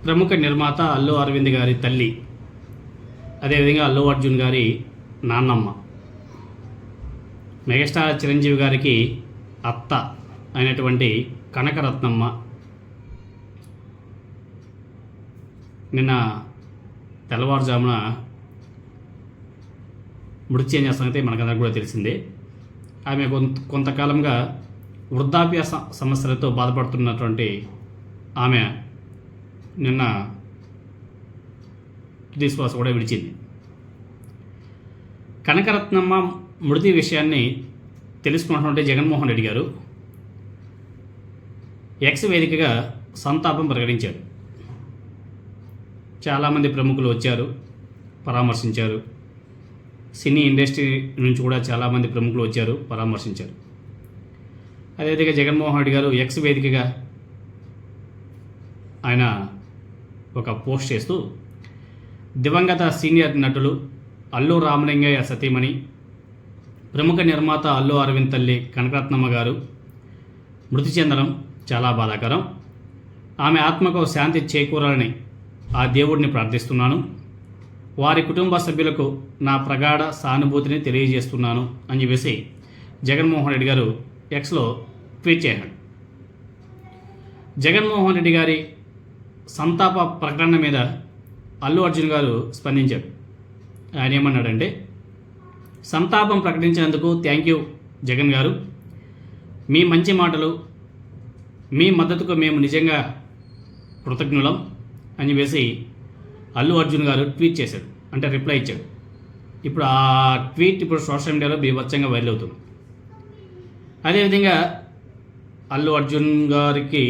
ప్రముఖ నిర్మాత అల్లు అరవింద్ గారి తల్లి, అదేవిధంగా అల్లు అర్జున్ గారి నాన్నమ్మ, మెగాస్టార్ చిరంజీవి గారికి అత్త అయినటువంటి కనకరత్నమ్మ నిన్న తెల్లవారుజామున మృతి చెందిన సంగతి మనకందరికీ కూడా తెలిసిందే. ఆమె కొంతకాలంగా వృద్ధాప్య సమస్యలతో బాధపడుతున్నటువంటి ఆమె నిన్న తుది శ్వాస కూడా విడిచింది. కనకరత్నమ్మ మృతి విషయాన్ని తెలుసుకున్నటువంటి జగన్మోహన్ రెడ్డి గారు ఎక్స్ వేదికగా సంతాపం ప్రకటించారు. చాలామంది ప్రముఖులు వచ్చారు, పరామర్శించారు. సినీ ఇండస్ట్రీ నుంచి కూడా చాలామంది ప్రముఖులు వచ్చారు, పరామర్శించారు. అదేవిధంగా జగన్మోహన్ రెడ్డి గారు ఎక్స్ వేదికగా ఆయన ఒక పోస్ట్ చేస్తూ, దివంగత సీనియర్ నటులు అల్లు రామలింగయ్య సతీమణి, ప్రముఖ నిర్మాత అల్లు అరవింద్ తల్లి కనకరత్నమ్మ గారు మృతి చెందడం చాలా బాధాకరం. ఆమె ఆత్మకు శాంతి చేకూరాలని ఆ దేవుడిని ప్రార్థిస్తున్నాను. వారి కుటుంబ సభ్యులకు నా ప్రగాఢ సానుభూతిని తెలియజేస్తున్నాను అని చెప్పేసి జగన్మోహన్ రెడ్డి గారు ఎక్స్లో ట్వీట్ చేశాడు. జగన్మోహన్ రెడ్డి గారి సంతాప ప్రకటన మీద అల్లు అర్జున్ గారు స్పందించారు. ఆయన ఏమన్నాడంటే, సంతాపం ప్రకటించినందుకు థ్యాంక్ యూ జగన్ గారు. మీ మంచి మాటలు, మీ మద్దతుకు మేము నిజంగా కృతజ్ఞులం అని చెప్పేసి అల్లు అర్జున్ గారు ట్వీట్ చేశాడు, అంటే రిప్లై ఇచ్చాడు. ఇప్పుడు ఆ ట్వీట్ ఇప్పుడు సోషల్ మీడియాలో బీభత్సంగా వైరల్ అవుతుంది. అదేవిధంగా అల్లు అర్జున్ గారికి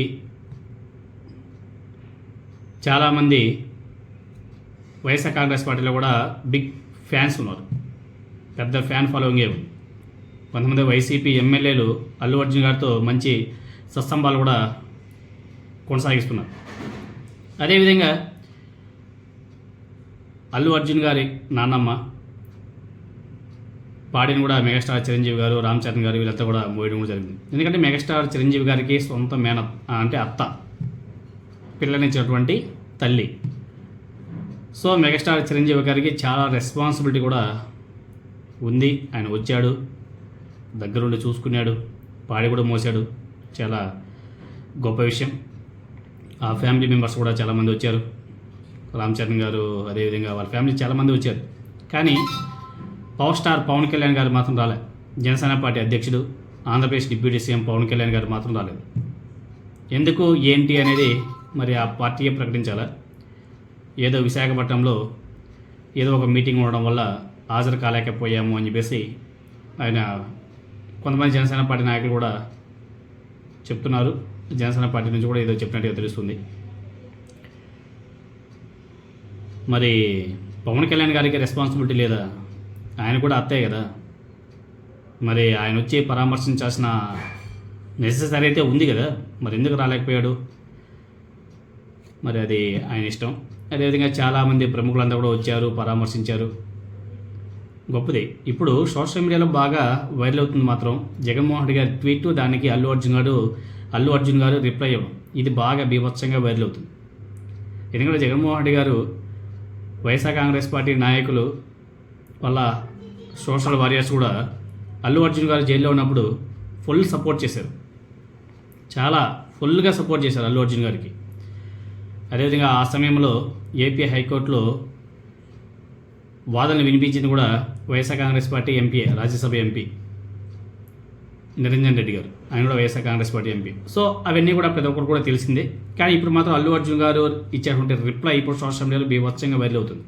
చాలామంది వైఎస్ఆర్ కాంగ్రెస్ పార్టీలో కూడా బిగ్ ఫ్యాన్స్ ఉన్నారు, పెద్ద ఫ్యాన్ ఫాలోయింగే ఉంది. కొంతమంది వైసీపీ ఎమ్మెల్యేలు అల్లు అర్జున్ గారితో మంచి సత్సంబాలు కూడా కొనసాగిస్తున్నారు. అదేవిధంగా అల్లు అర్జున్ గారి నాన్నమ్మ పాడిని కూడా మెగాస్టార్ చిరంజీవి గారు, రామ్ చరణ్ గారు వీళ్ళంతా కూడా మోయడం కూడా జరిగింది. ఎందుకంటే మెగాస్టార్ చిరంజీవి గారికి సొంత అంటే అత్త, పిల్లనిచ్చినటువంటి తల్లి. సో మెగాస్టార్ చిరంజీవి గారికి చాలా రెస్పాన్సిబిలిటీ కూడా ఉంది. ఆయన వచ్చాడు, దగ్గరుండి చూసుకున్నాడు, పాడి కూడా మోసాడు, చాలా గొప్ప విషయం. ఆ ఫ్యామిలీ మెంబర్స్ కూడా చాలామంది వచ్చారు, రామ్ చరణ్ గారు అదేవిధంగా వాళ్ళ ఫ్యామిలీ చాలామంది వచ్చారు. కానీ పవర్ స్టార్ పవన్ కళ్యాణ్ గారు మాత్రం రాలేదు. జనసేన పార్టీ అధ్యక్షుడు, ఆంధ్రప్రదేశ్ డిప్యూటీ సీఎం పవన్ కళ్యాణ్ గారు మాత్రం రాలేదు. ఎందుకు ఏంటి అనేది మరి ఆ పార్టీయే ప్రకటించాలా? ఏదో విశాఖపట్నంలో ఏదో ఒక మీటింగ్ ఉండడం వల్ల హాజరు కాలేకపోయాము అని చెప్పేసి ఆయన కొంతమంది జనసేన పార్టీ నాయకులు కూడా చెప్తున్నారు. జనసేన పార్టీ నుంచి కూడా ఏదో చెప్పినట్టుగా తెలుస్తుంది. మరి పవన్ కళ్యాణ్ గారికి రెస్పాన్సిబిలిటీ లేదా? ఆయన కూడా అత్తే కదా. మరి ఆయన వచ్చి పరామర్శించాల్సిన నెసెసరీ అయితే ఉంది కదా, మరి ఎందుకు రాలేకపోయాడు? మరి అది ఆయన ఇష్టం. అదేవిధంగా చాలామంది ప్రముఖులంతా కూడా వచ్చారు, పరామర్శించారు. గొప్పది. ఇప్పుడు సోషల్ మీడియాలో బాగా వైరల్ అవుతుంది మాత్రం జగన్మోహన్ రెడ్డి గారి ట్వీట్, దానికి అల్లు అర్జున్ గారు రిప్లై ఇవ్వడం. ఇది బాగా బీభత్సంగా వైరల్ అవుతుంది. ఎందుకంటే జగన్మోహన్ రెడ్డి గారు వైఎస్ఆర్ కాంగ్రెస్ పార్టీ నాయకులు వాళ్ళ సోషల్ వారియర్స్ కూడా అల్లు అర్జున్ గారు జైల్లో ఉన్నప్పుడు ఫుల్ సపోర్ట్ చేశారు, చాలా ఫుల్గా సపోర్ట్ చేశారు అల్లు అర్జున్ గారికి. అదేవిధంగా ఆ సమయంలో ఏపీ హైకోర్టులో వాదనలు వినిపించింది కూడా YSR Congress party MP, Rajya Sabha MP Niranjan Reddy గారు, ఆయన కూడా YSR Congress party MP. So అవన్నీ కూడా ప్రతి ఒక్కరు కూడా తెలిసిందే. కానీ ఇప్పుడు మాత్రం అల్లు అర్జున్ గారు ఇచ్చేటువంటి రిప్లై ఇప్పుడు సోషల్ మీడియాలో బీభత్సంగా వైరల్ అవుతుంది.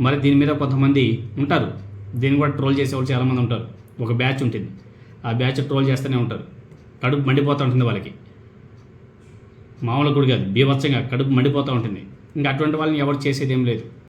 మరి దీని మీద కొంతమంది ఉంటారు, దీన్ని కూడా ట్రోల్ చేసేవాళ్ళు చాలామంది ఉంటారు. ఒక బ్యాచ్ ఉంటుంది, ఆ బ్యాచ్ ట్రోల్ చేస్తూనే ఉంటారు. కడుపు మండిపోతూ ఉంటుంది వాళ్ళకి, మామూలు కూడా కాదు, బీభత్సంగా కడుపు మండిపోతూ ఉంటుంది. ఇంకా అటువంటి వాళ్ళని ఎవరు చేసేది ఏం లేదు.